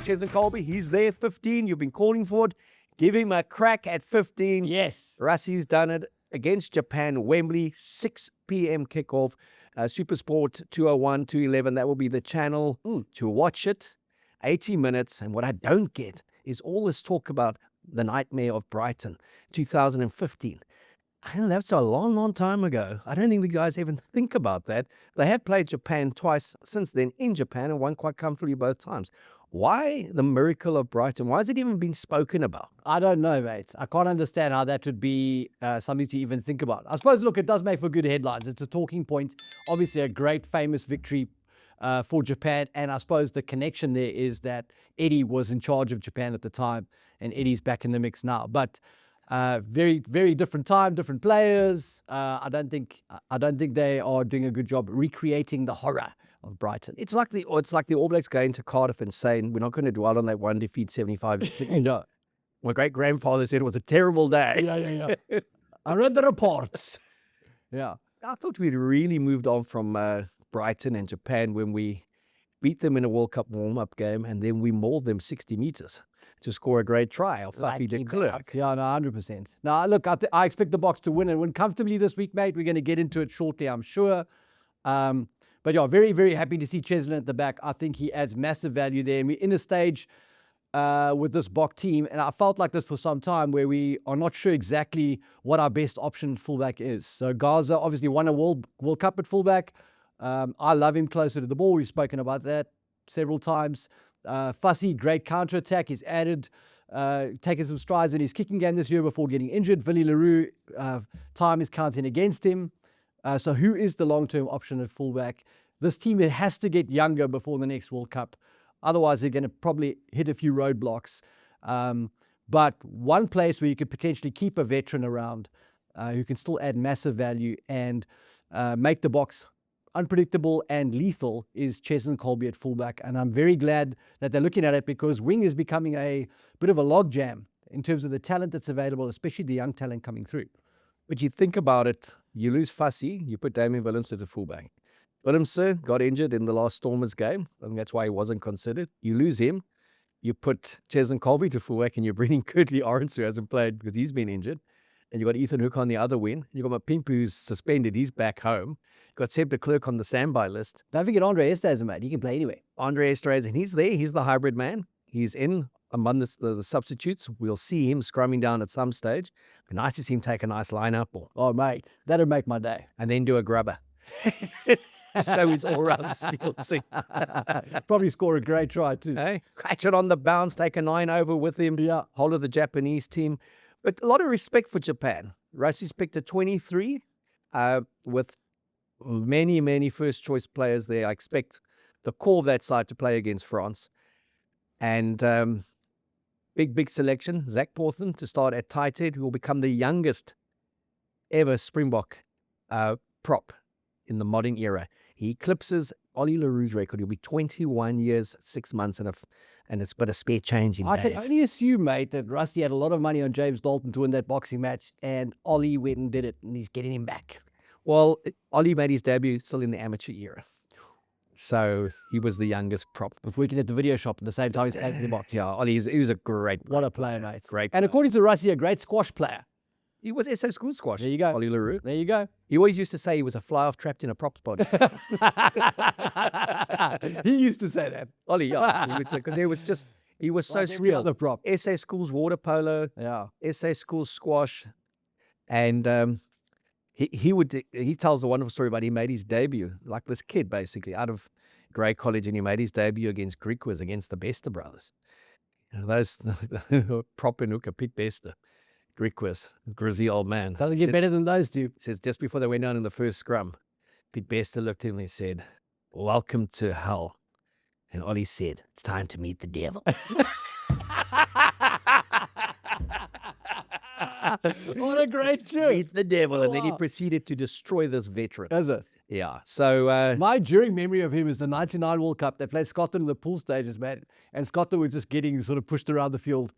Cheslin Kolbe, he's there, 15. You've been calling for it. Give him a crack at 15. Yes. Rassie's done it against Japan, Wembley, 6 p.m. kickoff. Supersport 201, 211. That will be the channel to watch it. 80 minutes. And what I don't get is all this talk about the nightmare of Brighton, 2015. I know that's a long, long time ago. I don't think the guys even think about that. They have played Japan twice since then in Japan and won quite comfortably both times. Why the miracle of Brighton? Why has it even been spoken about? I don't know, mate. I can't understand how that would be something to even think about. I suppose, look, it does make for good headlines. It's a talking point. Obviously, a great, famous victory for Japan. And I suppose the connection there is that Eddie was in charge of Japan at the time, and Eddie's back in the mix now. But very, very different time, different players. I don't think they are doing a good job recreating the horror of Brighton. It's like the All Blacks going to Cardiff and saying, we're not going to dwell on that one defeat 75. No. My great-grandfather said it was a terrible day. Yeah. I read the reports. Yeah. I thought we'd really moved on from Brighton and Japan when we beat them in a World Cup warm-up game and then we mauled them 60 meters to score a great try. Fluffy de Klerk. Yeah, no, 100%. Now, look, I expect the Boks to win and win comfortably this week, mate. We're going to get into it shortly, I'm sure. But yeah, very, very happy to see Cheslin at the back. I think he adds massive value there. And we're in a stage with this Bok team, and I felt like this for some time, where we are not sure exactly what our best option fullback is. So Gaza obviously won a World Cup at fullback. I love him closer to the ball. We've spoken about that several times. Fussy, great counter-attack. He's added, taken some strides in his kicking game this year before getting injured. Villy Leroux, time is counting against him. So who is the long-term option at fullback? This team has to get younger before the next World Cup. Otherwise, they're going to probably hit a few roadblocks. But one place where you could potentially keep a veteran around who can still add massive value and make the Boks unpredictable and lethal is Cheslin Kolbe at fullback. And I'm very glad that they're looking at it, because wing is becoming a bit of a logjam in terms of the talent that's available, especially the young talent coming through. But you think about it, you lose Fussy, you put Damien Willemse at the fullback. Willemse got injured in the last Stormers game. I think that's why he wasn't considered. You lose him, you put Cheslin Kolbe to fullback, and you're bringing Kurtley Arends, who hasn't played because he's been injured. And you've got Ethan Hook on the other wing. You've got Mapimpi, who's suspended. He's back home. You've got Seb de Klerk on the standby list. Don't forget Andre Esterhuizen, mate. He can play anyway. Andre Esterhuizen, and he's there. He's the hybrid man. He's in among the substitutes. We'll see him scrumming down at some stage. It'd be nice to see him take a nice line-up ball. Oh, mate, that'd make my day. And then do a grubber. To show his all-round skills. Probably score a great try too. Hey? Catch it on the bounce, take a 9 over with him. Yeah. Whole of the Japanese team. But a lot of respect for Japan. Rassie's picked a 23 with many, many first-choice players there. I expect the core of that side to play against France. And big selection. Zach Porthen to start at tight head, who will become the youngest ever Springbok prop in the modern era. He eclipses Ollie Leroux's record. He'll be 21 years, 6 months, and it's but a spare change in I days. can only assume, mate, that Rassie had a lot of money on James Dalton to win that boxing match, and Ollie went and did it, and he's getting him back. Well, Ollie made his debut still in the amateur era. So he was the youngest prop. With working at the video shop at the same time he's playing in the box. Yeah, Ollie, he was a great What a player, mate. Great And player. according to Rassie, a great squash player. He was SA school squash. There you go. Ollie Leroux. There you go. He always used to say he was a fly-off trapped in a prop spot. He used to say that. Ollie, yeah. He would say, because he was so Like every skilled. other prop. SA schools water polo, Yeah. SA schools squash. And he tells a wonderful story about he made his debut, like this kid basically, out of Grey College, and he made his debut against Griquas, against the Bester brothers. You know, those prop and hooker, Pete Bester. Griquas, grizzly old man. Doesn't get better than those two. Says just before they went down in the first scrum, Pete Bester looked at him and he said, "Welcome to hell." And Ollie said, "It's time to meet the devil." What a great tune. Meet the devil. And then he proceeded to destroy this veteran. Is it? Yeah. So My enduring memory of him is the 99 World Cup. They played Scotland in the pool stages, man. And Scotland were just getting sort of pushed around the field.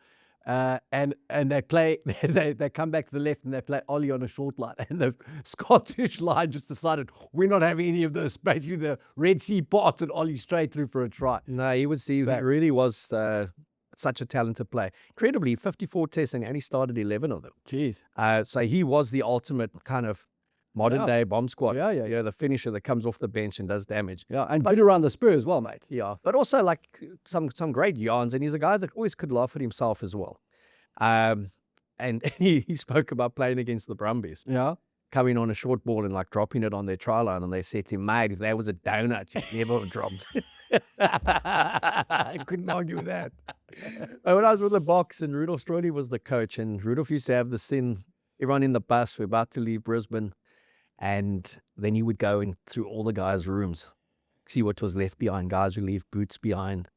and they play, they come back to the left and they play Ollie on a short line. And the Scottish line just decided, we're not having any of this. Basically, the Red Sea part and Ollie straight through for a try. No, he really was such a talented player. Incredibly, 54 tests and he only started 11 of them. Jeez. So he was the ultimate kind of modern day bomb squad. Yeah. You know, the finisher that comes off the bench and does damage. Yeah, and good around the spur as well, mate. Yeah, but also like some great yarns, and he's a guy that always could laugh at himself as well. And he spoke about playing against the Brumbies. Yeah. Coming on a short ball and like dropping it on their try line, and they said to him, mate, if that was a donut, you'd never have dropped. I couldn't argue with that. When I was with the Boks and Rudolf Stroni was the coach, and Rudolf used to have this thing, everyone in the bus, we're about to leave Brisbane, and then he would go in through all the guys' rooms, see what was left behind. Guys would leave boots behind,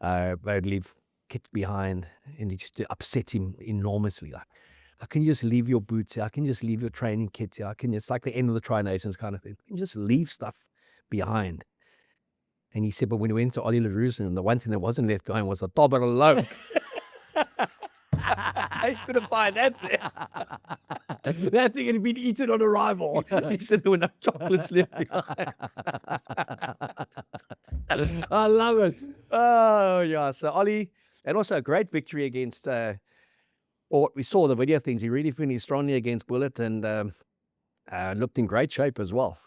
they'd leave kit behind, and it just upset him enormously. Like, how can you just leave your boots here? How can you just leave your training kit here? It's like the end of the Tri Nations kind of thing. You can just leave stuff behind. And he said, but when we went to Ollie LaRue's room, the one thing that wasn't left behind was a tobber alone. I couldn't find that there. That thing had been eaten on arrival. He said there were no chocolates left behind. I love it. Oh, yeah. So Ollie, and also a great victory against, or what we saw, the video things, he really finished strongly against Bullet and looked in great shape as well.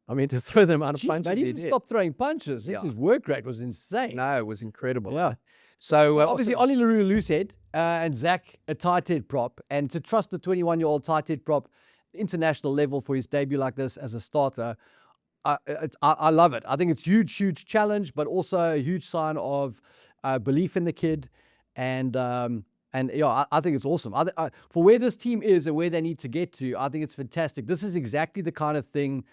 I mean, to throw them out of punches. Mate, he didn't stop throwing punches. His work rate was insane. No, it was incredible. Yeah. So obviously, Ollie LaRue, loose head, and Zach, a tight head prop. And to trust the 21-year-old tight head prop, international level for his debut like this as a starter, I love it. I think it's huge challenge, but also a huge sign of belief in the kid. And yeah, I think it's awesome. For where this team is and where they need to get to, I think it's fantastic. This is exactly the kind of thing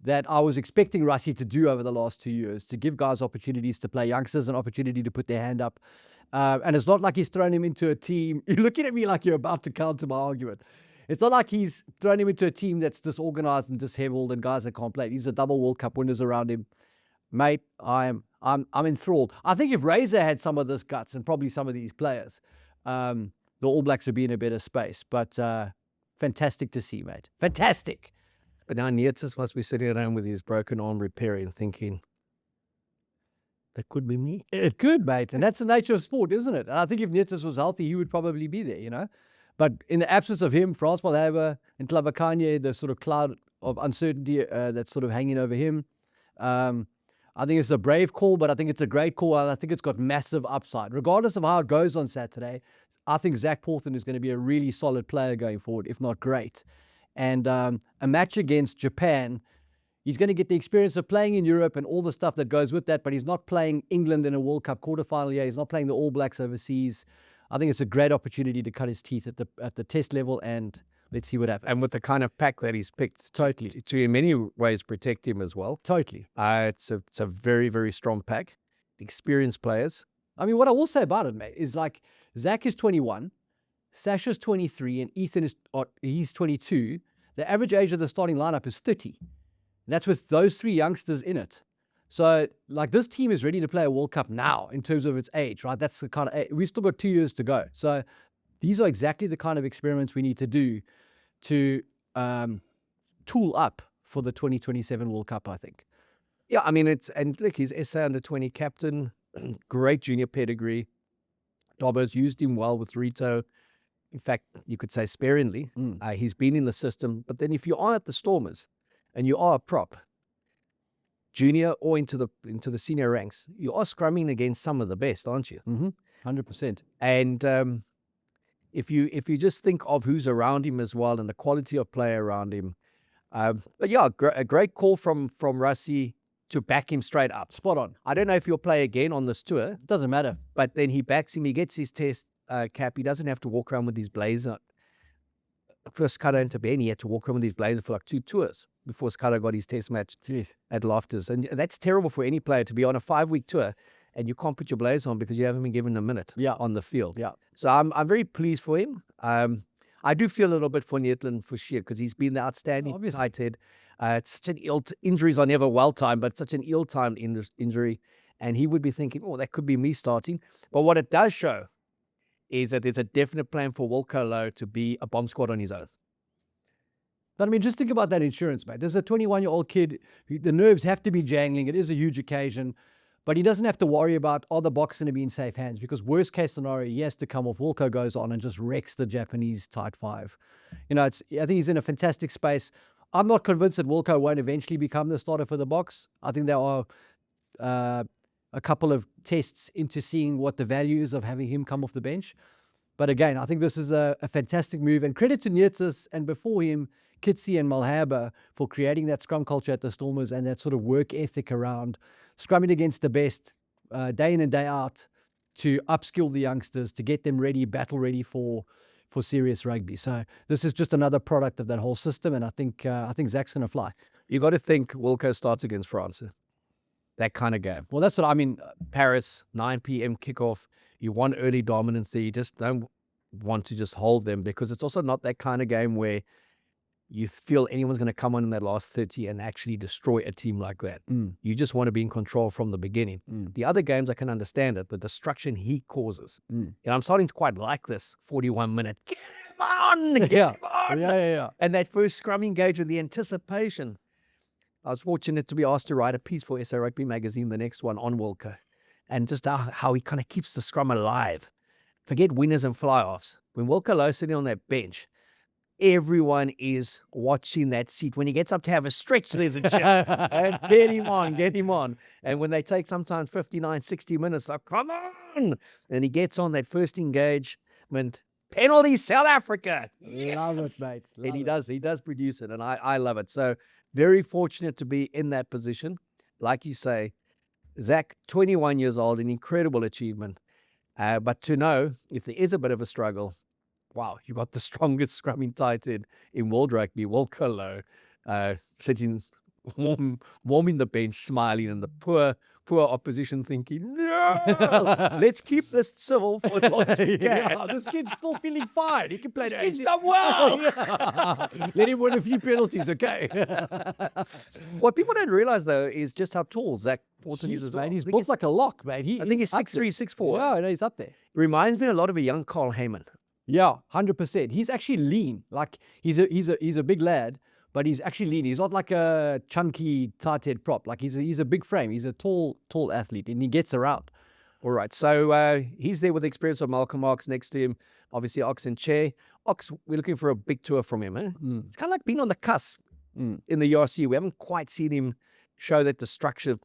that I was expecting Rassie to do over the last 2 years, to give guys opportunities to play, youngsters an opportunity to put their hand up. And it's not like he's thrown him into a team. You're looking at me like you're about to counter my argument. It's not like he's thrown him into a team that's disorganized and disheveled and guys that can't play. These are double World Cup winners around him. Mate, I'm enthralled. I think if Razor had some of this guts and probably some of these players, the All Blacks would be in a better space. But fantastic to see, mate. Fantastic. But now Nietzsche must be sitting around with his broken arm repairing, thinking, that could be me. It could, mate. And that's the nature of sport, isn't it? And I think if Nietzsche was healthy, he would probably be there, you know. But in the absence of him, Frans Malherbe and Clavakanye, the sort of cloud of uncertainty that's sort of hanging over him, I think it's a brave call, but I think it's a great call. And I think it's got massive upside. Regardless of how it goes on Saturday, I think Zach Porthen is going to be a really solid player going forward, if not great. And a match against Japan, he's going to get the experience of playing in Europe and all the stuff that goes with that, but he's not playing England in a World Cup quarterfinal yet. He's not playing the All Blacks overseas. I think it's a great opportunity to cut his teeth at the test level, and let's see what happens. And with the kind of pack that he's picked, Totally. to in many ways protect him as well. Totally. It's a very, very strong pack. Experienced players. I mean, what I will say about it, mate, is like Zach is 21, Sasha's 23, and Ethan he's 22. The average age of the starting lineup is 30. And that's with those three youngsters in it. So, like, this team is ready to play a World Cup now in terms of its age, right? That's the kind of, we've still got 2 years to go. So, these are exactly the kind of experiments we need to do to tool up for the 2027 World Cup, I think. Yeah, I mean, and look, he's SA under-20 captain, great junior pedigree. Dobbo's used him well with Rito. In fact, you could say sparingly. He's been in the system. But then if you are at the Stormers and you are a prop, junior or into the senior ranks, you are scrumming against some of the best, aren't you? 100%. And if you just think of who's around him as well and the quality of play around him, but yeah, a great call from Rassie to back him straight up. Spot on. I don't know if he'll play again on this tour. Doesn't matter. But then he backs him. He gets his test cap. He doesn't have to walk around with his blazer. First Scudder into Ben, he had to walk around with his blazer for like 2 tours before Scudder got his test match at Loftus. And that's terrible for any player to be on a 5-week tour and you can't put your blazer on because you haven't been given a minute on the field. Yeah. So I'm very pleased for him. I do feel a little bit for Nietzsche for sure because he's been the outstanding tight head. It's such an injuries are never well timed, but such an ill-timed injury. And he would be thinking, oh, that could be me starting. But what it does show is that there's a definite plan for Wilco Louw to be a bomb squad on his own. But I mean, just think about that insurance, mate. There's a 21-year-old kid. The nerves have to be jangling. It is a huge occasion. But he doesn't have to worry about, are the Boks going to be in safe hands? Because worst case scenario, he has to come off. Wilco goes on and just wrecks the Japanese tight five. You know, I think he's in a fantastic space. I'm not convinced that Wilco won't eventually become the starter for the Boks. I think there are a couple of tests into seeing what the value is of having him come off the bench. But again, I think this is a fantastic move. And credit to Nietzsche and before him, Kitsi and Malherbe for creating that scrum culture at the Stormers and that sort of work ethic around scrumming against the best day in and day out to upskill the youngsters, to get them ready, battle ready for serious rugby. So this is just another product of that whole system, and I think Zach's going to fly. You got to think Wilco starts against France. That kind of game. Well, that's what I mean. Paris, 9 p.m. kickoff. You want early dominance. You just don't want to just hold them because it's also not that kind of game where you feel anyone's going to come on in that last 30 and actually destroy a team like that. You just want to be in control from the beginning. The other games, I can understand it, the destruction he causes. And I'm starting to quite like this 41-minute, get him on, get him on. Yeah. And that first scrum engagement, the anticipation. I was fortunate to be asked to write a piece for SA Rugby magazine, the next one, on Wilco, and just how he kind of keeps the scrum alive. Forget winners and fly-offs. When Wilco Louw sitting on that bench, everyone is watching that seat. When he gets up to have a stretch, there's a chip. And get him on. And when they take sometimes 59, 60 minutes, like, come on. And he gets on that first engagement. Penalty, South Africa. Yes. Love it, mate. And he does produce it. And I love it. So very fortunate to be in that position. Like you say, Zach, 21 years old, an incredible achievement. But to know if there is a bit of a struggle, wow, you got the strongest scrumming tight end in world rugby, Wilco Louw, sitting warming the bench, smiling, and the poor opposition thinking, no, let's keep this civil for as long as we can. This kid's still feeling fine. He can play. This kid's done well. Let him win a few penalties, okay? What people don't realize, though, is just how tall Zach Porton is as well. Man, he's built like a lock, man. I think he's 6'3", 6'4". Yeah, he's up there. Reminds me a lot of a young Carl Heyman. Yeah, 100%. He's actually lean. Like he's a big lad, but he's actually lean. He's not like a chunky tight head prop. Like he's a big frame. He's a tall athlete, and he gets around. All right, so he's there with the experience of Malcolm Ox next to him. Obviously, Ox and Chair. Ox, we're looking for a big tour from him. It's kind of like being on the cusp in the URC. We haven't quite seen him show that the structure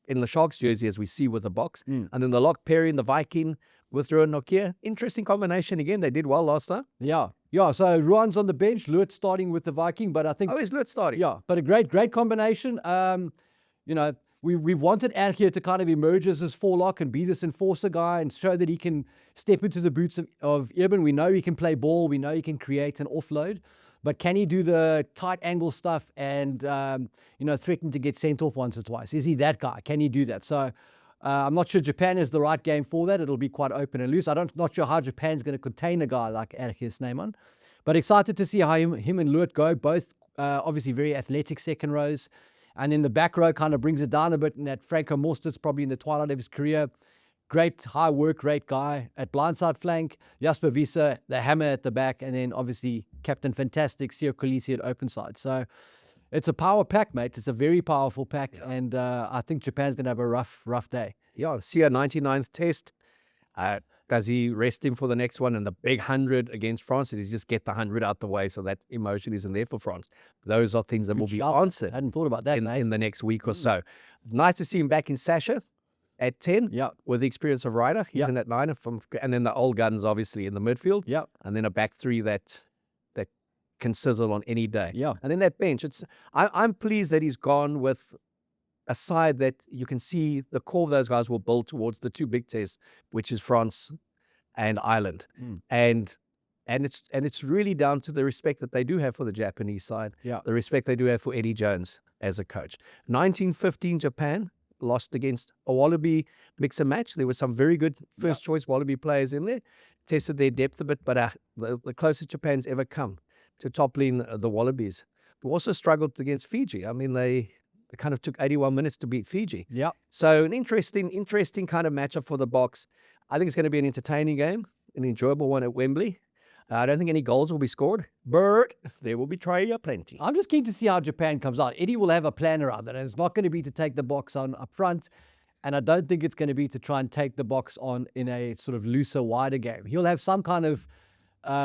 in the Sharks jersey as we see with the Boks. And then the lock pairing, the Viking with Ruan Nokia. Interesting combination again. They did well last time. Yeah. So Ruan's on the bench, Lurt starting with the Viking, but I think... Oh, is Lurt starting? Yeah, but a great combination. We've wanted Erkje to kind of emerge as this forelock and be this enforcer guy and show that he can step into the boots of Eben. We know he can play ball. We know he can create an offload. But can he do the tight angle stuff and, threaten to get sent off once or twice? Is he that guy? Can he do that? So I'm not sure Japan is the right game for that. It'll be quite open and loose. Not sure how Japan's going to contain a guy like Erkje Snyman. But excited to see how him and Lurt go. Both obviously very athletic second rows. And then the back row kind of brings it down a bit. And that Franco Mostert's probably in the twilight of his career. Great high work rate guy at blindside flank. Jasper Wiese, the hammer at the back. And then obviously Captain Fantastic, Siya Kolisi at open side. So it's a power pack, mate. It's a very powerful pack. Yeah. And I think Japan's going to have a rough day. Yeah, Siya 99th test. Does he rest him for the next one? And the big 100 against France, does he just get the 100 out the way so that emotion isn't there for France? Those are things that will be answered. I hadn't thought about that, in the next week or so. Nice to see him back in Sasha at 10 with the experience of Ryder. He's in at 9. And then the old guns, obviously, in the midfield. Yeah. And then a back 3 that can sizzle on any day. Yeah. And then that bench. I'm pleased that he's gone with a side that you can see the core of those guys will build towards the two big tests, which is France and Ireland. And it's really down to the respect that they do have for the Japanese side, the respect they do have for Eddie Jones as a coach. 1915 Japan lost against a Wallaby mix and match. There were some very good first choice Wallaby players in there, tested their depth a bit, but the closest Japan's ever come to toppling the Wallabies. We also struggled against Fiji. I mean, they kind of took 81 minutes to beat Fiji. Yeah. So an interesting kind of matchup for the Boks. I think it's going to be an entertaining game. an enjoyable one at Wembley. I don't think any goals will be scored, but there will be tray aplenty. I'm just keen to see how Japan comes out. Eddie will have a plan around that, and it's not going to be to take the box on up front, and I don't think it's going to be to try and take the box on in a sort of looser, wider game. He'll have some kind of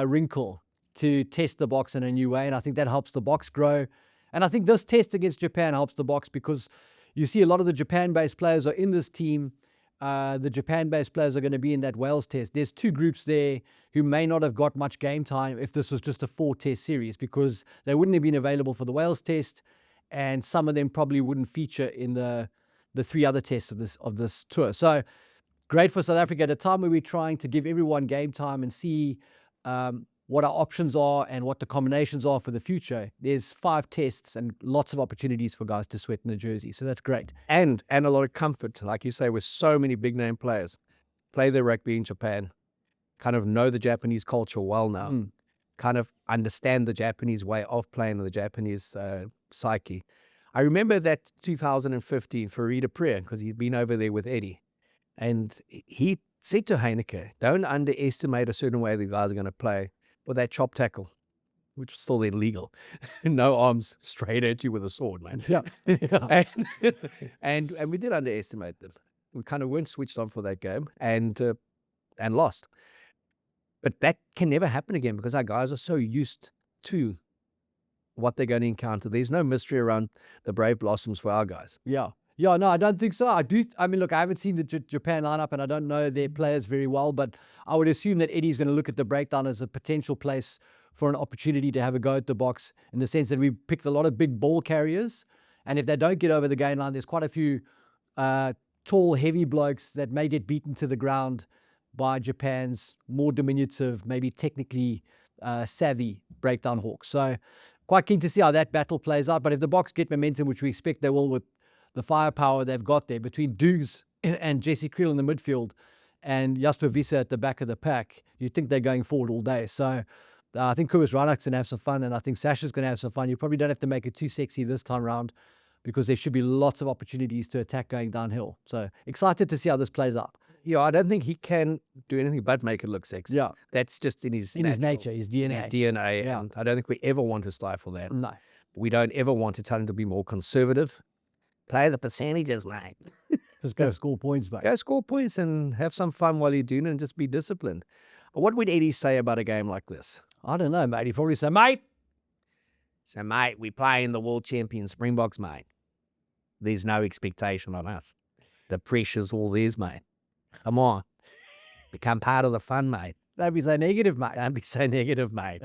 wrinkle to test the box in a new way, and I think that helps the box grow. And I think this test against Japan helps the box because you see a lot of the Japan-based players are in this team. The Japan-based players are going to be in that Wales test. There's two groups there who may not have got much game time if this was just a 4-test series because they wouldn't have been available for the Wales test, and some of them probably wouldn't feature in the 3 other tests of this tour. So great for South Africa at a time where we're trying to give everyone game time and see what our options are and what the combinations are for the future. There's 5 tests and lots of opportunities for guys to sweat in the jersey. So that's great. And a lot of comfort, like you say, with so many big name players. Play their rugby in Japan, kind of know the Japanese culture well now, kind of understand the Japanese way of playing, the Japanese psyche. I remember that 2015 for Rita Priya, because he'd been over there with Eddie. And he said to Heineke, don't underestimate a certain way the guys are going to play with that chop tackle, which was still illegal. No arms straight at you with a sword, man. Yeah. and we did underestimate them. We kind of weren't switched on for that game and lost. But that can never happen again because our guys are so used to what they're going to encounter. There's no mystery around the Brave Blossoms for our guys. Yeah, no, I don't think so. I mean, look, I haven't seen the Japan lineup and I don't know their players very well, but I would assume that Eddie's going to look at the breakdown as a potential place for an opportunity to have a go at the box in the sense that we picked a lot of big ball carriers. And if they don't get over the game line, there's quite a few tall, heavy blokes that may get beaten to the ground by Japan's more diminutive, maybe technically savvy breakdown hawks. So quite keen to see how that battle plays out. But if the box get momentum, which we expect they will with the firepower they've got there between Dukes and Jesse Creel in the midfield and Jasper Wiese at the back of the pack, you think they're going forward all day. So I think Kobus Reinach's going to have some fun, and I think Sasha's going to have some fun. You probably don't have to make it too sexy this time round because there should be lots of opportunities to attack going downhill. So excited to see how this plays out. Yeah, I don't think he can do anything but make it look sexy. Yeah. That's just in his nature, his DNA. DNA. Yeah. And I don't think we ever want to stifle that. No. We don't ever want to tell him to be more conservative. Play the percentages, mate. Just go score points, mate. Go score points and have some fun while you're doing it and just be disciplined. What would Eddie say about a game like this? I don't know, mate. He'd probably say, mate, we play in the world champion Springboks, mate. There's no expectation on us. The pressure's all theirs, mate. Come on. Become part of the fun, mate. Don't be so negative, mate. Don't be so negative, mate.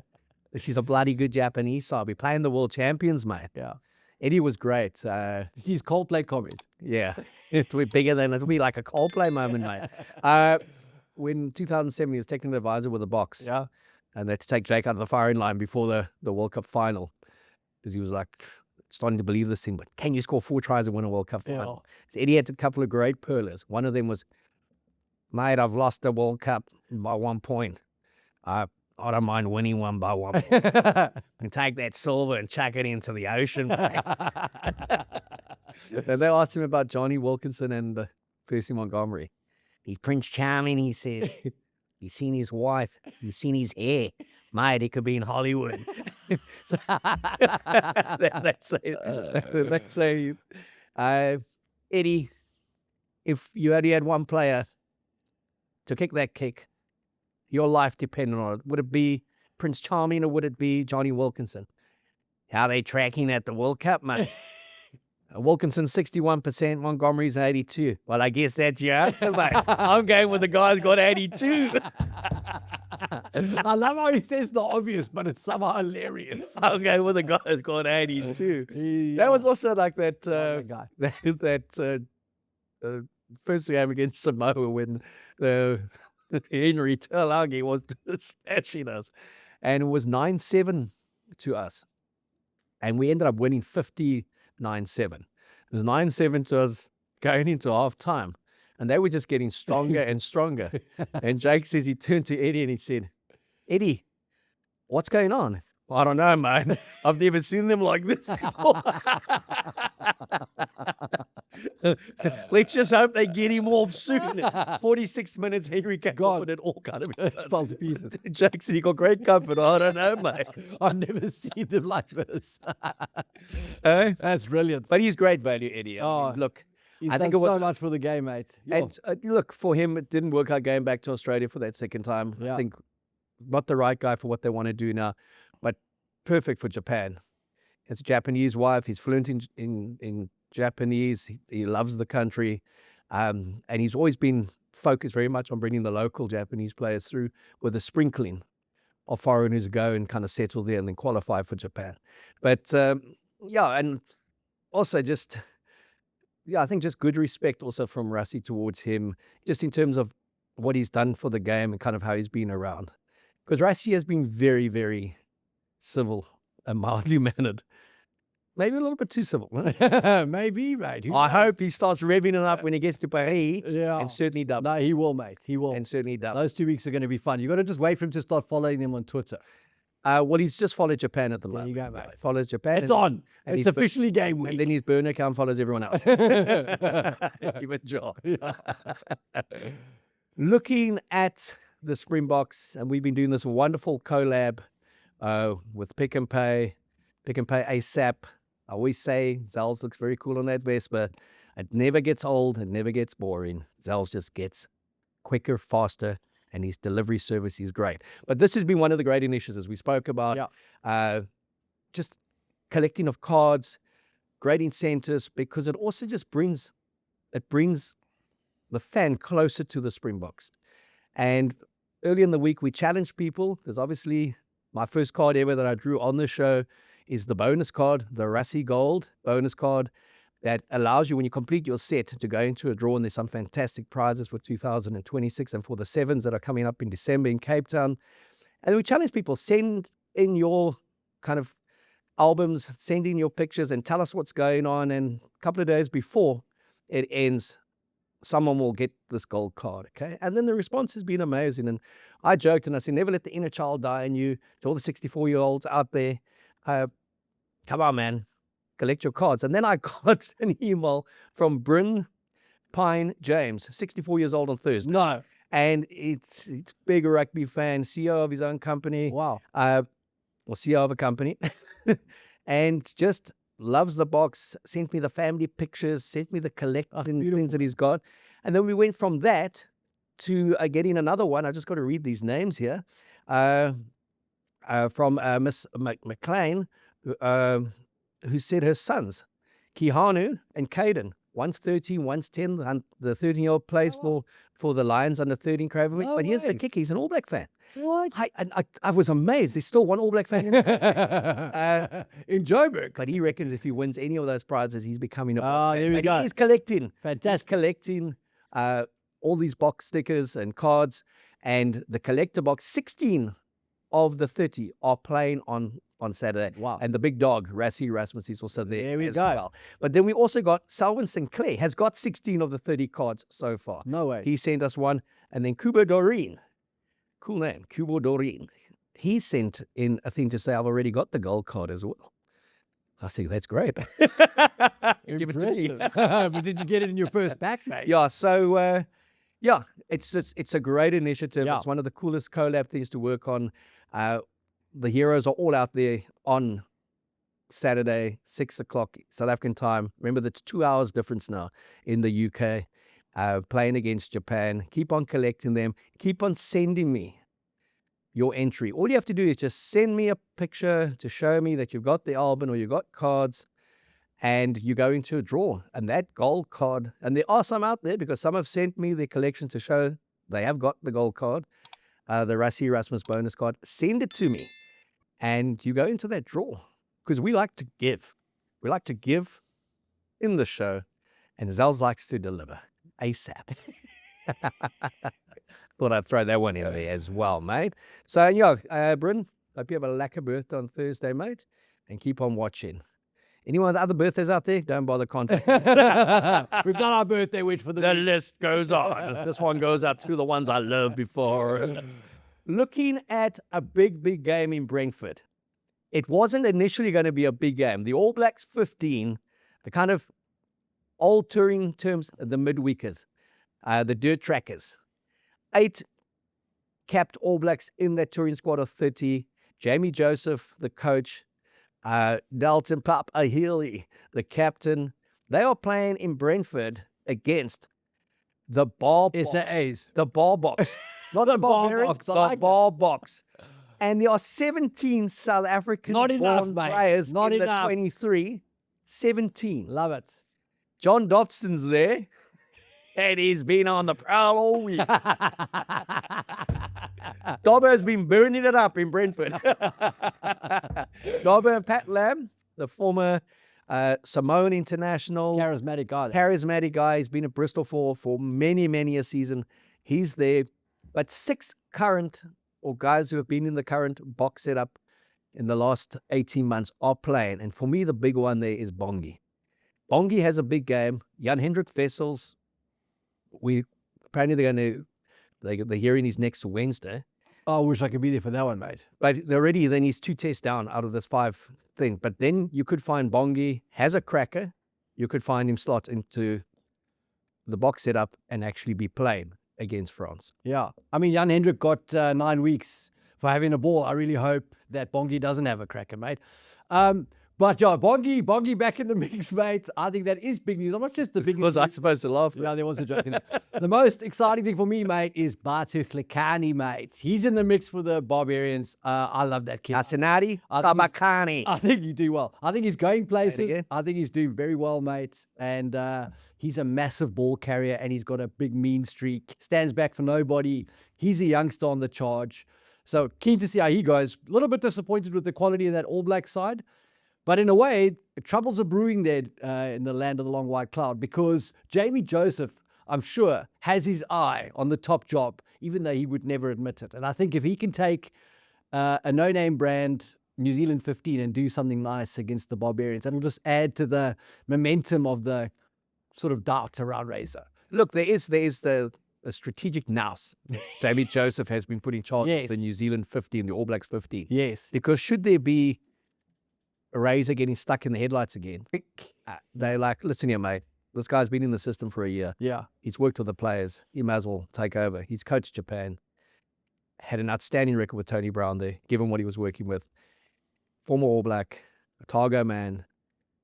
She's a bloody good Japanese side. We're playing the world champions, mate. Yeah. Eddie was great. His Coldplay comment. Yeah. It'll be bigger than, it'll be like a Coldplay moment, mate. When 2007, he was technical advisor with the box. Yeah. And they had to take Jake out of the firing line before the World Cup final. Because he was like starting to believe this thing, but can you score 4 tries and win a World Cup final? So Eddie had a couple of great pearlers. One of them was, mate, I've lost the World Cup by 1 point. I don't mind winning one by 1 point. And take that silver and chuck it into the ocean. And they asked him about Johnny Wilkinson and Percy Montgomery. He's Prince Charming, he said. He's seen his wife. He's seen his hair. Mate, he could be in Hollywood. So, let's say, Eddie, if you only had one player to kick that kick, your life depended on it, would it be Prince Charming or would it be Johnny Wilkinson? How are they tracking at the World Cup, mate? Wilkinson 61%, Montgomery's 82. Well, I guess that's your answer, mate. I'm going with the guy's got 82. I love how he says the obvious, but it's somehow hilarious. I'm going with the guy who's got 82. Yeah. That was also like that first game against Samoa when Henry Tuilagi was smashing us. And it was 9-7 to us. And we ended up winning 59-7. It was 9-7 to us going into half time. And they were just getting stronger and stronger. And Jake says he turned to Eddie and he said, Eddie, what's going on? I don't know, mate. I've never seen them like this before. Let's just hope they get him off soon. 46 minutes, Henry came off and it all kind of falls to pieces. Jackson, he got great comfort. I don't know, mate. I've never seen them like this. That's brilliant. But he's great value, Eddie. I mean, look, He's I think done it was so much for the game, mate. And look, for him, it didn't work out going back to Australia for that second time. Yeah. I think not the right guy for what they want to do now, but perfect for Japan. It's a Japanese wife. He's fluent in Japanese. He loves the country. And he's always been focused very much on bringing the local Japanese players through with a sprinkling of foreigners who go and kind of settle there and then qualify for Japan. But yeah, and also just... Yeah, I think just good respect also from Rassie towards him, just in terms of what he's done for the game and kind of how he's been around. Because Rassie has been very, very civil and mildly mannered. Maybe a little bit too civil. Maybe, mate. I hope he starts revving it up when he gets to Paris. Yeah. And certainly double. No, he will, mate. He will. And certainly double. Those 2 weeks are going to be fun. You got to just wait for him to start following them on Twitter. Well, he's just followed Japan at the moment. There you go, mate. Follows Japan. It's on. And it's officially game week. And then his burner account follows everyone else. Even Joe. Yeah. Looking at the Springboks, and we've been doing this wonderful collab with Pick and Pay ASAP. I always say Zels looks very cool on that Vespa. It never gets old. It never gets boring. Zels just gets quicker, faster, and his delivery service is great. But this has been one of the great initiatives we spoke about. Yeah. Just collecting of cards, great incentives, because it also just brings the fan closer to the Springboks. And early in the week, we challenged people, because obviously my first card ever that I drew on the show is the bonus card, the Rassie Gold bonus card, that allows you, when you complete your set, to go into a draw, and there's some fantastic prizes for 2026 and for the sevens that are coming up in December in Cape Town. And we challenge people, send in your kind of albums, send in your pictures and tell us what's going on. And a couple of days before it ends, someone will get this gold card, okay? And then the response has been amazing. And I joked and I said, never let the inner child die in you. To all the 64-year-olds out there, come on, man. Collect your cards. And then I got an email from Bryn Pine James, 64 years old on Thursday. No. And it's big rugby fan, CEO of his own company. Wow. Or CEO of a company. And just loves the box, sent me the family pictures, sent me the collecting things that he's got. And then we went from that to getting another one. I just got to read these names here. From Miss McLean, who said her sons, Kihanu and Caden, one's 13, one's 10. The 13-year-old plays for the Lions under 13 Craven Week. No But here's the way. kick, he's an All Black fan. What? I was amazed. There's still one All Black fan in Joburg. but he reckons if he wins any of those prizes, he's becoming a Oh, there we go. He's collecting. Fantastic. He's collecting all these box stickers and cards. And the collector box, 16 of the 30 are playing on Saturday. Wow. And the big dog, Rassie Rasmus, is also there. There we as go. well. But then we also got Selwyn Sinclair, has got 16 of the 30 cards so far. No way. He sent us one. And then Kubo Doreen, cool name, Kubo Doreen. He sent in a thing to say, I've already got the gold card as well. I see, that's great. Give it to me. But did you get it in your first pack, mate? Yeah, so yeah, it's a great initiative. Yeah. It's one of the coolest collab things to work on. The heroes are all out there on Saturday, 6 o'clock South African time. Remember, that's 2 hours difference now in the UK. Playing against Japan. Keep on collecting them. Keep on sending me your entry. All you have to do is just send me a picture to show me that you've got the album or you've got cards, and you go into a draw. And that gold card, and there are some out there because some have sent me their collection to show they have got the gold card, the Rassie Rasmus bonus card. Send it to me, and you go into that draw, because we like to give. We like to give in the show, and Zels likes to deliver ASAP. Thought I'd throw that one in there as well, mate. So, yeah, Bryn, hope you have a lacquer birthday on Thursday, mate, and keep on watching. Anyone with other birthdays out there? Don't bother contacting. We've done our birthday wish for the The week. list goes on. This one goes out to the ones I loved before. Looking at a big game in Brentford. It wasn't initially going to be a big game. The All Blacks 15, the kind of old touring terms, the midweekers, the dirt trackers. 8 capped All Blacks in that touring squad of 30. Jamie Joseph, the coach, Dalton Papa Healy, the captain. They are playing in Brentford against the Bar Box. SAAs. The Bar Box. Not the Barbarians, the Bar Box. And there are 17 South African Not enough, born mate. players Not in enough. the 23. 17. Love it. John Dobson's there. And he's been on the prowl all week. Dobbo's been burning it up in Brentford. Dobbo and Pat Lam, the former Samoan international. Charismatic guy. Charismatic guy. He's been at Bristol for many, many a season. He's there. But 6 current, or guys who have been in the current box setup in the last 18 months are playing. And for me, the big one there is Bongi. Bongi has a big game. Jan-Hendrik Wessels, apparently they're hearing he's next Wednesday. Oh, I wish I could be there for that one, mate. But already then he's 2 tests down out of this 5 thing. But then you could find Bongi has a cracker. You could find him slot into the box setup and actually be playing against France. Yeah. I mean, Jan Hendrik got 9 weeks for having a ball. I really hope that Bongi doesn't have a cracker, mate. But yeah, Bongi back in the mix, mate. I think that is big news. I'm not just the biggest. Was I supposed to laugh? Yeah, there was a joke in that. The most exciting thing for me, mate, is Batu Klikani, mate. He's in the mix for the Barbarians. I love that kid. Asinati Kabakani. I think you do well. I think he's going places. again. I think he's doing very well, mate. And he's a massive ball carrier, and he's got a big mean streak. Stands back for nobody. He's a youngster on the charge. So keen to see how he goes. A little bit disappointed with the quality of that All Black side. But in a way, troubles are brewing there in the land of the long white cloud, because Jamie Joseph, I'm sure, has his eye on the top job, even though he would never admit it. And I think if he can take a no-name brand, New Zealand 15, and do something nice against the Barbarians, that'll just add to the momentum of the sort of doubt around Razor. Look, there is the strategic nous. Jamie Joseph has been put in charge Yes. of the New Zealand 15, the All Blacks 15. Yes. Because should there be a Razor getting stuck in the headlights again, they're like, listen here, mate. This guy's been in the system for a year. Yeah. He's worked with the players. He might as well take over. He's coached Japan. Had an outstanding record with Tony Brown there, given what he was working with. Former All Black, Otago man.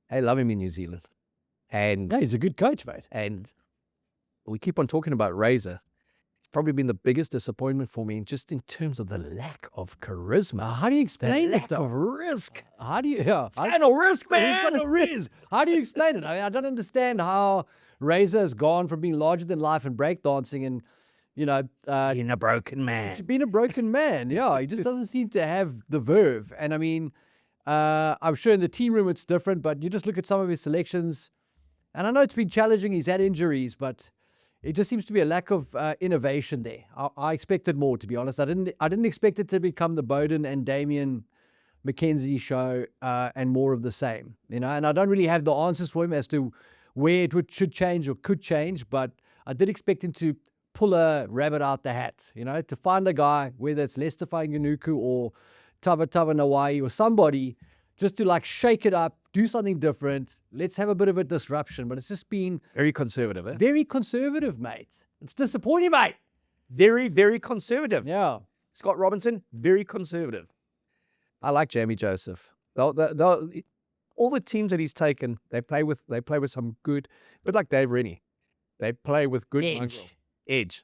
I love him in New Zealand. And Yeah, he's a good coach, mate. and we keep on talking about Razor. It's probably been the biggest disappointment for me, just in terms of the lack of charisma. How do you The explain it, lack though? of risk. How do you... Yeah. Kind of risk, man. How do you explain it? I mean, I don't understand how Razor has gone from being larger than life and breakdancing and, you know, Being a broken man. to being a broken man. Yeah, he just doesn't seem to have the verve. And I mean, I'm sure in the team room it's different, but you just look at some of his selections, and I know it's been challenging. He's had injuries, but it just seems to be a lack of innovation there. I expected more, to be honest. I didn't expect it to become the Bowden and Damien McKenzie show and more of the same, you know. And I don't really have the answers for him as to where it should change or could change, but I did expect him to pull a rabbit out the hat, you know, to find a guy, whether it's Lester Fainganuku or Tava Nawai or somebody, just to like shake it up, do something different. Let's have a bit of a disruption. But it's just been Very conservative, eh? very conservative, mate. It's disappointing, mate. Very, very conservative. Yeah. Scott Robinson, very conservative. I like Jamie Joseph. All the teams that he's taken, they play with some good, but like Dave Rennie, they play with good edge.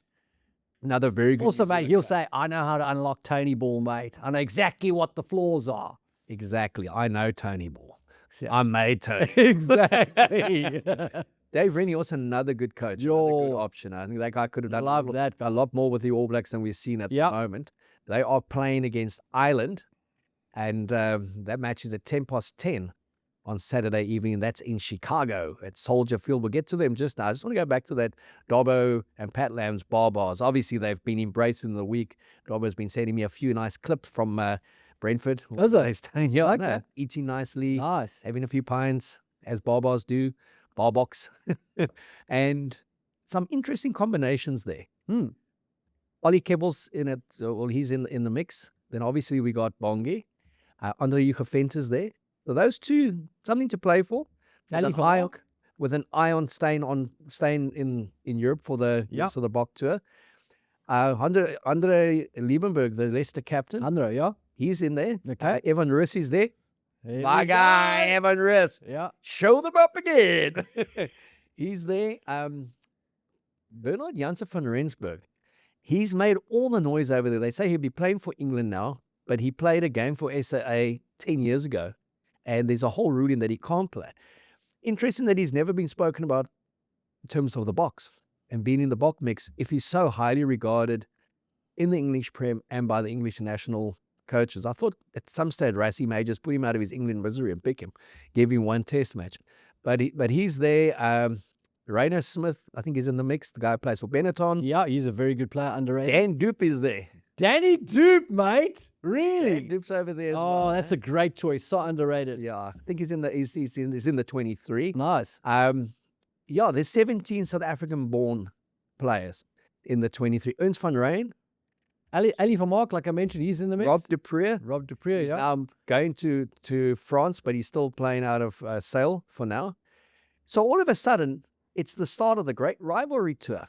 Another very good. Also, New mate, Zealand he'll guy. say, I know how to unlock Tony Ball, mate. I know exactly what the flaws are. Exactly. I know Tony Ball. Yeah. I made Tony. Exactly. Dave Rennie, also another good coach. Another good Yo. option. I think that guy could have done Love that guy. a lot more with the All Blacks than we've seen at Yep. the moment. They are playing against Ireland, and that match is at 10:10 on Saturday evening. That's in Chicago at Soldier Field. We'll get to them just now. I just want to go back to that Dobbo and Pat Lamb's bars. Obviously, they've been embraced in the week. Dobbo's been sending me a few nice clips from Brentford. Is it? They're staying, yeah, Okay. no, eating nicely, Nice. having a few pints, as bars do, bar box, and some interesting combinations there. Ollie Kebble's in it. Well, he's in the mix. Then obviously we got Bongi, Andre Jugefente's there. So those two, something to play for. Ali The van high Eyck. with an eye on staying in Europe for the rest of the Bok tour. Andre Liebenberg, the Leicester captain, Andre, yeah. he's in there. Okay. Evan Riss is there. There My we guy, go. Evan Riss. Yeah. Show them up again. He's there. Bernard Janssen van Rensburg. He's made all the noise over there. They say he'll be playing for England now, but he played a game for SAA 10 years ago, and there's a whole ruling that he can't play. Interesting that he's never been spoken about in terms of the box and being in the Bok mix if he's so highly regarded in the English Prem and by the English national coaches. I thought at some stage Rassie may just put him out of his England misery and pick him, give him one test match. But he's there. Rainer Smith, I think, is in the mix. The guy who plays for Benetton. Yeah, he's a very good player, underrated. Dan Dupe is there. Danny Dupe, mate. Really? Dan Dupe's over there as well. Oh, that's a great choice. So underrated. Yeah, I think he's in the 23. Nice. Yeah, there's 17 South African-born players in the 23. Ernst van Rijn, Ali van Mark, like I mentioned, he's in the mix. Rob Dupree. Rob Dupree, He's yeah. now going to France, but he's still playing out of Sale for now. So all of a sudden, it's the start of the great rivalry tour.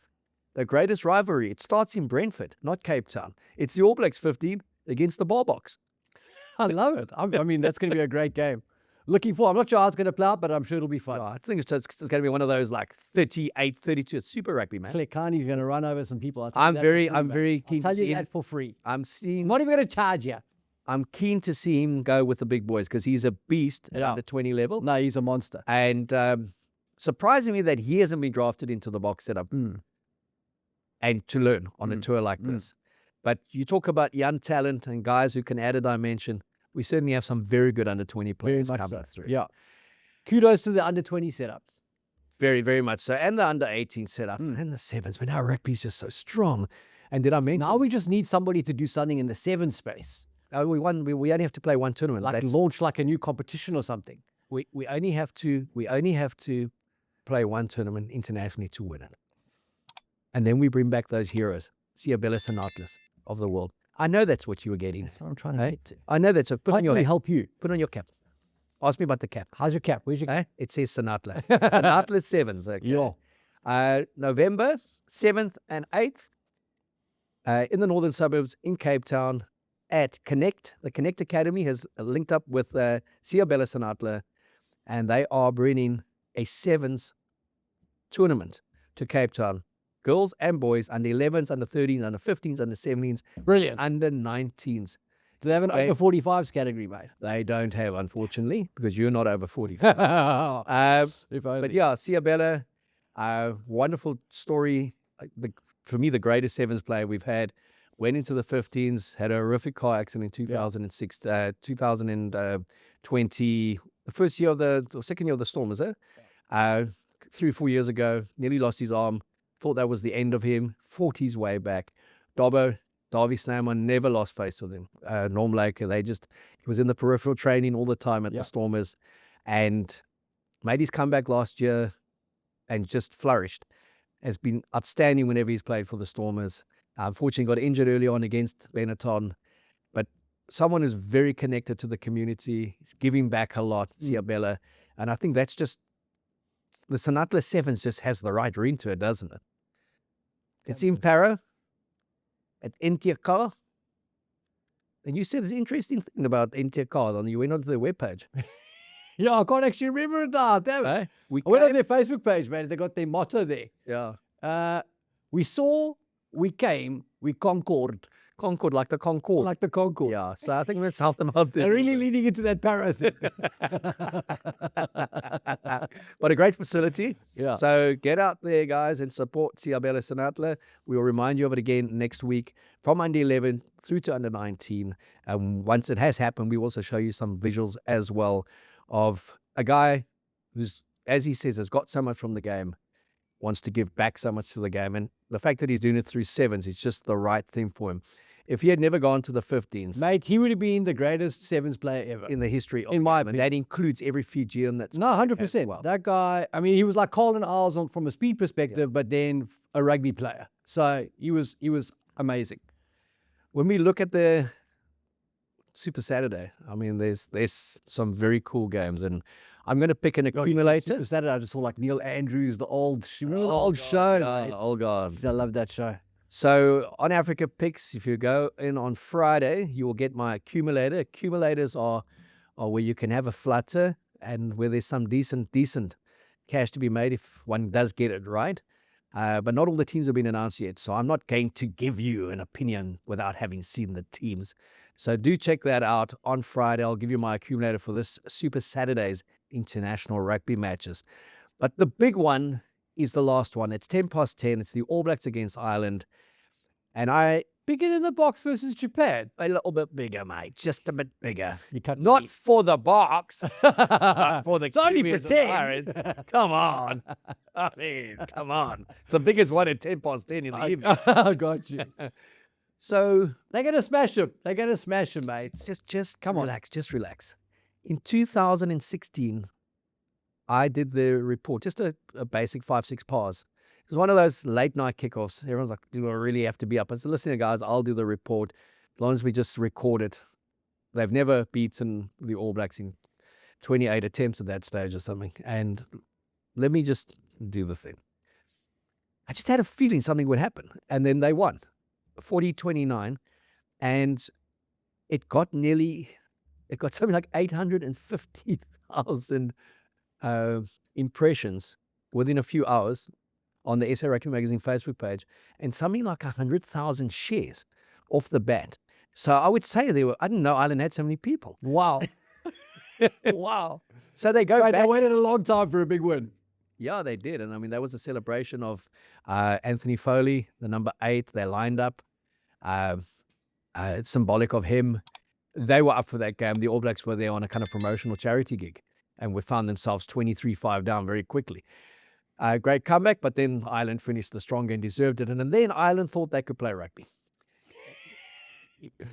The greatest rivalry. It starts in Brentford, not Cape Town. It's the All Blacks 15 against the Barbarians. I love it. I mean, that's going to be a great game. Looking forward. I'm not sure how it's going to play out, but I'm sure it'll be fun. I think it's going to be one of those like 38, 32. It's super rugby, man. Klekani's going to run over some people. I'm very keen I'll to tell see you him. that for free. I'm not even going to charge you. I'm keen to see him go with the big boys because he's a beast at under 20 level. No, he's a monster. And surprisingly that he hasn't been drafted into the box setup and to learn on a tour like this. But you talk about young talent and guys who can add a dimension. We certainly have some very good under 20 players coming through. Yeah. Kudos to the under 20 setups. Very, very much so. And the under 18 setup and the sevens. But now rugby's just so strong. And did I mention? Now we just need somebody to do something in the seven space. We only have to play one tournament. Like launch like a new competition or something. We only have to play one tournament internationally to win it. And then we bring back those heroes, Seabelo Senatlas of the world. I know that's what you were getting. That's what I'm trying to get to. I know that's what. Put on your help you. Put on your cap. Ask me about the cap. How's your cap? Where's your cap? It says Senatla. Senatla sevens. Okay. Yeah. November 7th and 8th in the northern suburbs in Cape Town at Connect. The Connect Academy has linked up with Seabelo Senatla, and they are bringing a sevens tournament to Cape Town. Girls and boys, under 11s, under 13s, under 15s, under 17s. Brilliant. Under 19s. Do they have an over 45s category, mate? They don't have, unfortunately, because you're not over 45. But yeah, Seabelo, wonderful story. For me, the greatest sevens player we've had. Went into the 15s, had a horrific car accident in 2006, 2020, the second year of the storm, is it? 3-4 years ago, nearly lost his arm. Thought that was the end of him. Fought his way back. Darby Snyman never lost face with him. Norm Laker, he was in the peripheral training all the time at the Stormers and made his comeback last year and just flourished. Has been outstanding whenever he's played for the Stormers. Unfortunately, got injured early on against Benetton, but someone who's very connected to the community. He's giving back a lot, Seabelo. And I think that's just, the Senatla Sevens just has the right ring to it, doesn't it? It's in Para at NTK. And you said this interesting thing about NTK, and you went onto their webpage. Yeah, I can't actually remember it now. Damn it. I went on their Facebook page, man. They got their motto there. Yeah. We saw, we came, we conquered. Concord, like the Concord. Like the Concord. Yeah, so I think let's help them out there. They're really leaning into that Para thing. But a great facility. Yeah. So get out there, guys, and support Seabelo Senatla. We will remind you of it again next week from under 11 through to under 19. And once it has happened, we will also show you some visuals as well of a guy who's, as he says, has got so much from the game, wants to give back so much to the game. And the fact that he's doing it through sevens is just the right thing for him. If he had never gone to the 15s, mate, he would have been the greatest sevens player ever in the history of in my game, and that includes every Fijian that's 100%. well. That guy, I mean, he was like Colin Isles from a speed perspective, but then a rugby player. So he was amazing. When we look at the Super Saturday. I mean, there's some very cool games, and I'm going to pick an Oh, you said accumulator. Super Saturday, I just saw like Neil Andrews, the old show. Yeah, Mate. oh God. I love that show. So on Africa Picks, if you go in on Friday, you will get my accumulator. Accumulators are where you can have a flutter and where there's some decent cash to be made if one does get it right. But not all the teams have been announced yet, so I'm not going to give you an opinion without having seen the teams. So do check that out on Friday. I'll give you my accumulator for this Super Saturday's international rugby matches. But the big one is the last one. It's 10:10. It's the All Blacks against Ireland. And Bigger than the Box versus Japan. a little bit bigger, mate. Just a bit bigger. You can't Not for the box, but for the It's only Kiwis and pretend. Irish. Come on. I mean, come on. It's the biggest one at 10:10 in the evening. I got you. So They're gonna smash him. They're gonna smash him, mate. just Come on. relax. Just relax. In 2016, I did the report, just a basic 5-6 pause. It was one of those late night kickoffs. Everyone's like, do I really have to be up? I said, listen, guys, I'll do the report as long as we just record it. They've never beaten the All Blacks in 28 attempts at that stage or something. And let me just do the thing. I just had a feeling something would happen. And then they won 40-29. And it got something like 850,000 impressions within a few hours on the SA Rugby Magazine Facebook page, and something like 100,000 shares off the bat. So I would say I didn't know Ireland had so many people. Wow. Wow. So they go Right, back. they waited a long time for a big win. Yeah, they did. And I mean, that was a celebration of Anthony Foley, the number 8. They lined up. It's symbolic of him. They were up for that game. The All Blacks were there on a kind of promotional charity gig, and we found themselves 23-5 down very quickly. Great comeback, but then Ireland finished the stronger and deserved it. And then Ireland thought they could play rugby.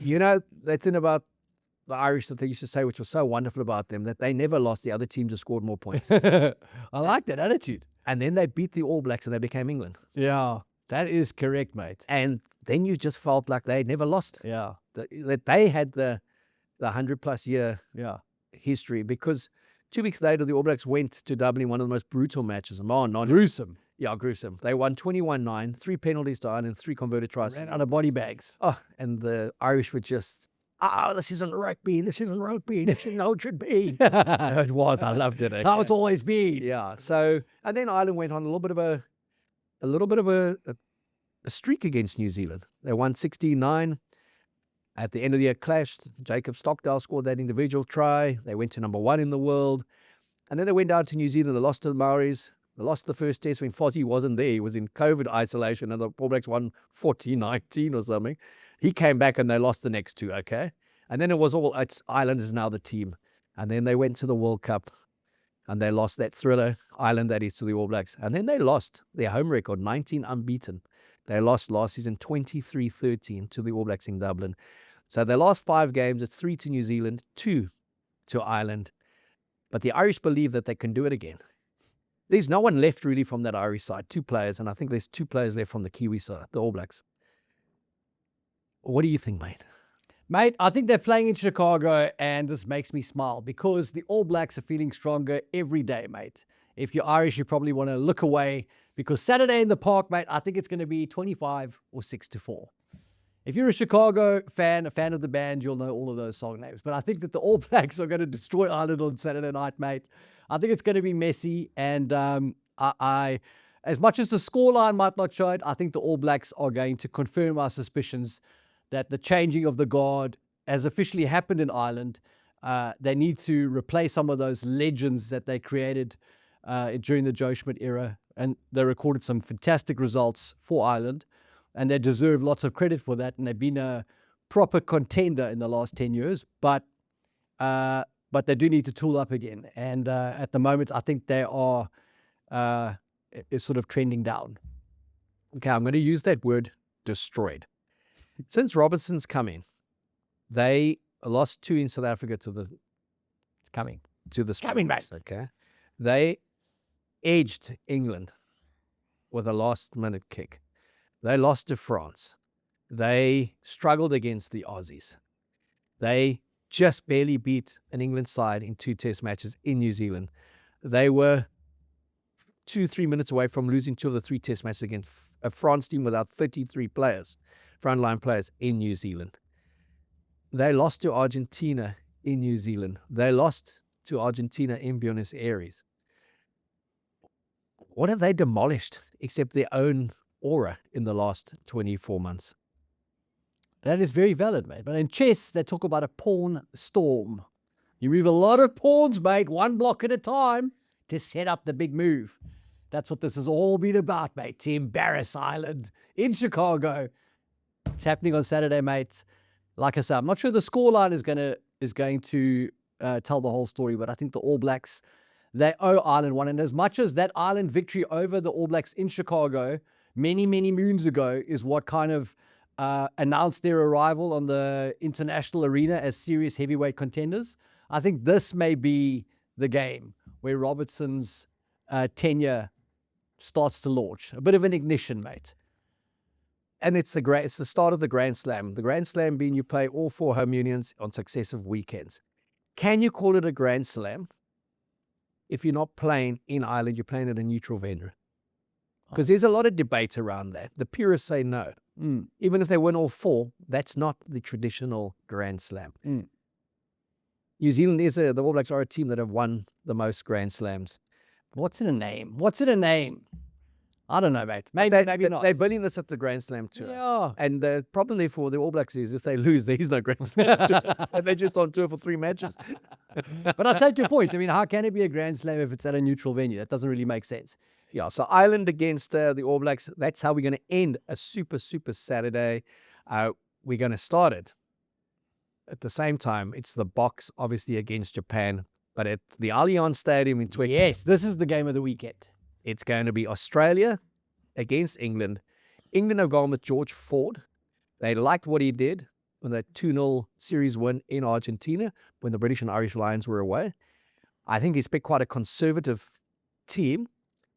You know, that thing about the Irish that they used to say, which was so wonderful about them, that they never lost. The other team just scored more points. I like that attitude. And then they beat the All Blacks and they became England. Yeah, that is correct, mate. And then you just felt like they never lost. Yeah, That they had the 100-plus year yeah. history, because 2 weeks later, the All Blacks went to Dublin, one of the most brutal matches. Gruesome. Yeah, gruesome. They won 21-9, 3 penalties to Ireland, 3 converted tries. Ran out of body bags. Oh, and the Irish were just, this isn't rugby. This isn't rugby. This isn't how it should be. It was. I loved it. That's how it's always been. Yeah. So, and then Ireland went on a little bit of a streak against New Zealand. They won 16-9. At the end of the year, clashed. Jacob Stockdale scored that individual try. They went to number 1 in the world. And then they went down to New Zealand. They lost to the Maoris. They lost the first test when Fozzie wasn't there. He was in COVID isolation, and the All Blacks won 40-19 or something. He came back and they lost the next 2, okay? And then it's Ireland is now the team. And then they went to the World Cup and they lost that thriller, Ireland that is, to the All Blacks. And then they lost their home record, 19 unbeaten. They lost last season 23-13 to the All Blacks in Dublin. So their last 5 games, it's 3 to New Zealand, 2 to Ireland. But the Irish believe that they can do it again. There's no one left really from that Irish side, 2 players, and I think there's 2 players left from the Kiwi side, the All Blacks. What do you think, mate? Mate, I think they're playing in Chicago, and this makes me smile because the All Blacks are feeling stronger every day, mate. If you're Irish, you probably want to look away because Saturday in the park, mate, I think it's going to be 25 or 6-4. If you're a Chicago fan, a fan of the band, you'll know all of those song names. But I think that the All Blacks are going to destroy Ireland on Saturday night, mate. I think it's going to be messy. And I as much as the scoreline might not show it, I think the All Blacks are going to confirm our suspicions that the changing of the guard has officially happened in Ireland. They need to replace some of those legends that they created during the Joe Schmidt era. And they recorded some fantastic results for Ireland. And they deserve lots of credit for that. And they've been a proper contender in the last 10 years. But they do need to tool up again. And at the moment, I think they are sort of trending down. Okay, I'm going to use that word, destroyed. Since Robertson's come in, they lost 2 in South Africa to the Coming, mate. Okay, they edged England with a last-minute kick. They lost to France. They struggled against the Aussies. They just barely beat an England side in 2 test matches in New Zealand. They were 2-3 minutes away from losing 2 of the 3 test matches against a France team without 33 players, frontline players in New Zealand. They lost to Argentina in New Zealand. They lost to Argentina in Buenos Aires. What have they demolished except their own aura in the last 24 months? That is very valid, mate. But in chess, they talk about a pawn storm. You move a lot of pawns, mate, one block at a time to set up the big move. That's what this has all been about, mate. To embarrass Ireland in Chicago. It's happening on Saturday, mate. Like I said, I'm not sure the scoreline is going to tell the whole story, but I think the All Blacks, they owe Ireland one. And as much as that Ireland victory over the All Blacks in Chicago many, many moons ago is what kind of announced their arrival on the international arena as serious heavyweight contenders, I think this may be the game where Robertson's tenure starts to launch. A bit of an ignition, mate. And it's the start of the Grand Slam. The Grand Slam being you play all 4 home unions on successive weekends. Can you call it a Grand Slam if you're not playing in Ireland, you're playing at a neutral venue? Because there's a lot of debate around that. The purists say no. Even if they win all 4, that's not the traditional Grand Slam. New Zealand the All Blacks are a team that have won the most Grand Slams. What's in a name? I don't know, mate. Maybe not. They're building this at the Grand Slam tour. Yeah. And the problem there for the All Blacks is if they lose, there is no Grand Slam tour. And they're just on tour for 3 matches. But I take your point. I mean, how can it be a Grand Slam if it's at a neutral venue? That doesn't really make sense. Yeah, so Ireland against the All Blacks, that's how we're going to end a super, super Saturday. We're going to start it. At the same time, it's the Boks, obviously, against Japan. But at the Allianz Stadium in Twickenham. Yes, this is the game of the weekend. It's going to be Australia against England. England have gone with George Ford. They liked what he did when the 2-0 series win in Argentina when the British and Irish Lions were away. I think he's picked quite a conservative team,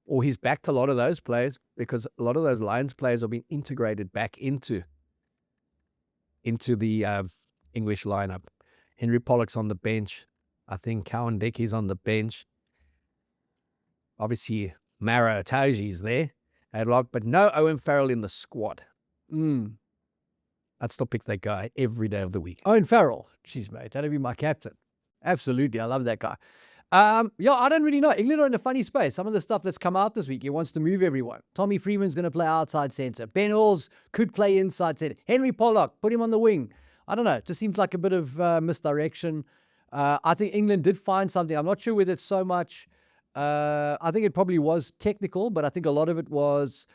or he's backed a lot of those players because a lot of those Lions players are being integrated back into the English lineup. Henry Pollock's on the bench. I think Cowan Decky's on the bench. Obviously, Mara Itaji's there at lock, but no Owen Farrell in the squad. I'd still pick that guy every day of the week. Owen Farrell. Jeez, mate, that'd be my captain. Absolutely, I love that guy. Yeah, I don't really know. England are in a funny space. Some of the stuff that's come out this week, he wants to move everyone. Tommy Freeman's going to play outside centre. Ben Halls could play inside centre. Henry Pollock, put him on the wing. I don't know. It just seems like a bit of misdirection. I think England did find something. I'm not sure whether it's so much... I think it probably was technical, but I think a lot of it was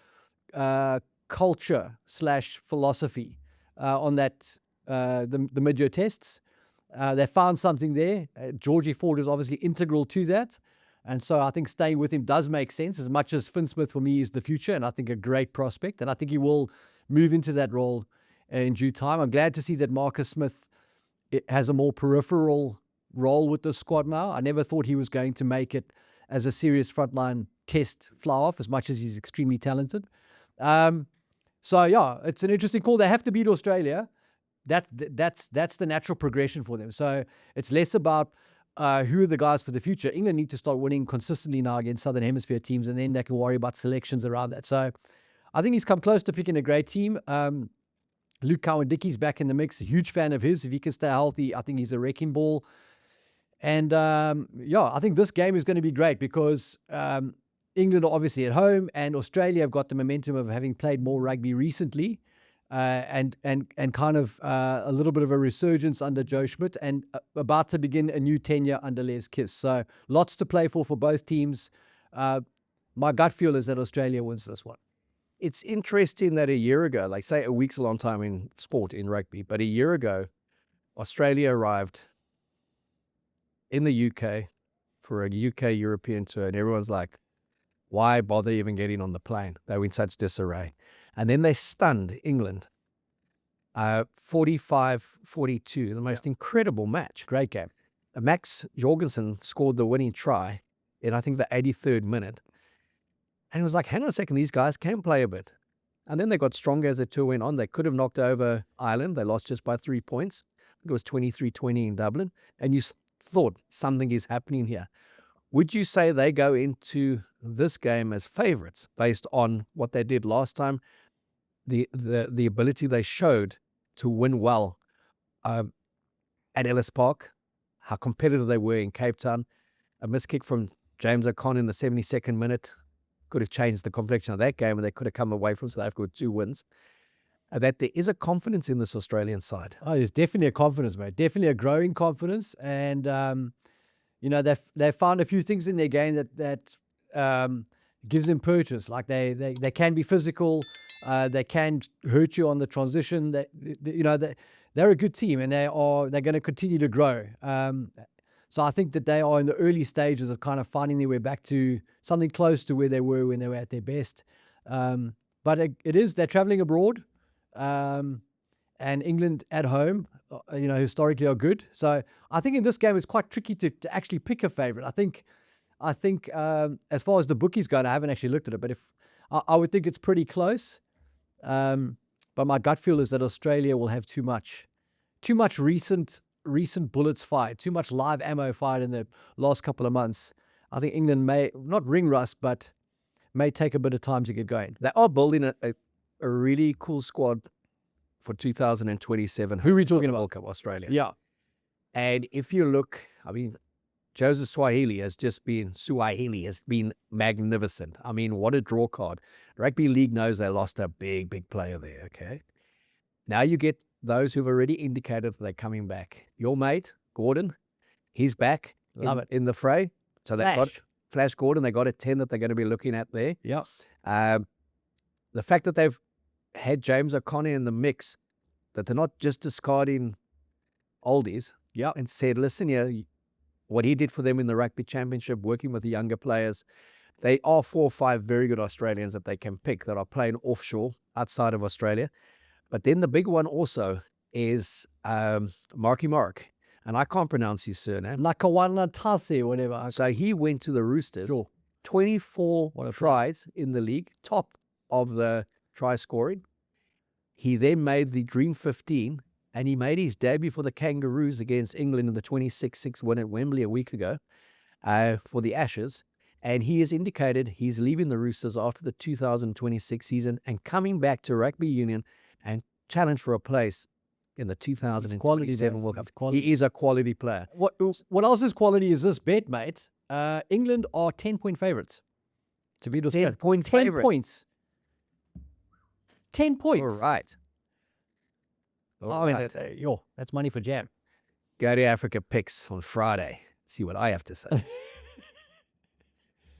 culture / philosophy on that the mid-year tests. They found something there. Georgie Ford is obviously integral to that. And so I think staying with him does make sense, as much as Finn Smith for me is the future and I think a great prospect. And I think he will move into that role in due time. I'm glad to see that Marcus Smith has a more peripheral role with the squad now. I never thought he was going to make it as a serious frontline test fly-off, as much as he's extremely talented. So, yeah, it's an interesting call. They have to beat Australia. That's the natural progression for them. So it's less about who are the guys for the future. England need to start winning consistently now against Southern Hemisphere teams, and then they can worry about selections around that. So I think he's come close to picking a great team. Luke Cowan-Dickey's back in the mix. A huge fan of his. If he can stay healthy, I think he's a wrecking ball. And, yeah, I think this game is going to be great because England are obviously at home and Australia have got the momentum of having played more rugby recently and kind of a little bit of a resurgence under Joe Schmidt and about to begin a new tenure under Les Kiss. So lots to play for both teams. My gut feel is that Australia wins this one. It's interesting that a year ago, like say a week's a long time in sport, in rugby, but a year ago, Australia arrived in the UK for a UK European tour, and everyone's like, why bother even getting on the plane? They were in such disarray. And then they stunned England 45-42, the most incredible match. Great game. Max Jorgensen scored the winning try in, I think, the 83rd minute. And it was like, hang on a second, these guys can play a bit. And then they got stronger as the tour went on. They could have knocked over Ireland. They lost just by 3 points. it was 23-20 in Dublin, and you thought something is happening here. Would you say they go into this game as favourites based on what they did last time, the ability they showed to win well at Ellis Park, how competitive they were in Cape Town, a missed kick from James O'Connor in the 72nd minute could have changed the complexion of that game, and they could have come away from South Africa with 2 wins. That there is a confidence in this Australian side. Oh, there's definitely a confidence, mate. Definitely a growing confidence. And, you know, they've found a few things in their game that gives them purchase. Like they can be physical. They can hurt you on the transition. You know, they're a good team, and they're going to continue to grow. So I think that they are in the early stages of kind of finding their way back to something close to where they were when they were at their best. But they're traveling abroad, and England at home, you know, historically are good. So I think in this game it's quite tricky to actually pick a favourite. I think as far as the bookies go, and I haven't actually looked at it, but if I would think it's pretty close. But my gut feel is that Australia will have too much recent bullets fired, too much live ammo fired in the last couple of months. I think England may not ring rust, but may take a bit of time to get going. They are building a really cool squad for 2027. Who are we talking about? World Cup Australia. Yeah. And if you look, I mean, Joseph Swahili has been magnificent. I mean, what a draw card. Rugby League knows they lost a big player there, okay? Now you get those who've already indicated that they're coming back. Your mate, Gordon, he's back in the fray. So they've got Flash Gordon. They got a 10 that they're going to be looking at there. Yeah. The fact that they've had James O'Connor in the mix, that they're not just discarding oldies, and said, listen here, what he did for them in the Rugby Championship, working with the younger players, they are 4 or 5 very good Australians that they can pick that are playing offshore outside of Australia. But then the big one also is Marky Mark. And I can't pronounce his surname. Lakawana Tase or whatever. So he went to the Roosters. Sure. 24 tries in the league, top of the try scoring. He then made the Dream 15, and he made his debut for the Kangaroos against England in the 26-6 win at Wembley a week ago for the Ashes. And he has indicated he's leaving the Roosters after the 2026 season and coming back to rugby union and challenge for a place in the 2027 World Cup. He is a quality player. What else is quality is this bet, mate? England are 10-point favourites to beat Australia. 10 points. 10 points. 10 points. All right. That's money for jam. Go to Africa Picks on Friday. See what I have to say.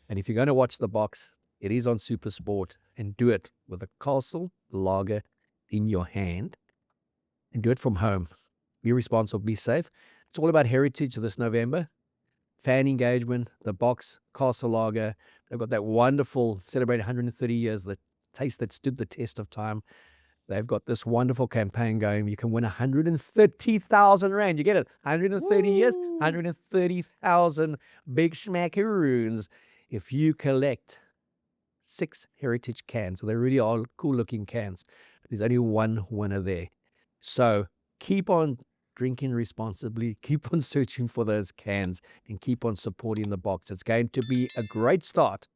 And if you're going to watch the box, it is on SuperSport, and do it with a Castle lager in your hand, and do it from home. Be responsible, be safe. It's all about heritage this November. Fan engagement, the box, Castle lager. They've got that wonderful, celebrating 130 years, the taste that stood the test of time. They've got this wonderful campaign going. You can win 130,000 Rand. You get it? 130 years, 130,000 big smackaroons. If you collect 6 heritage cans, so they really are cool-looking cans. There's only one winner there. So keep on drinking responsibly, keep on searching for those cans, and keep on supporting the box. It's going to be a great start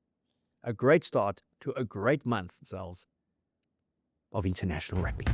to a great month, Zels, of international rugby.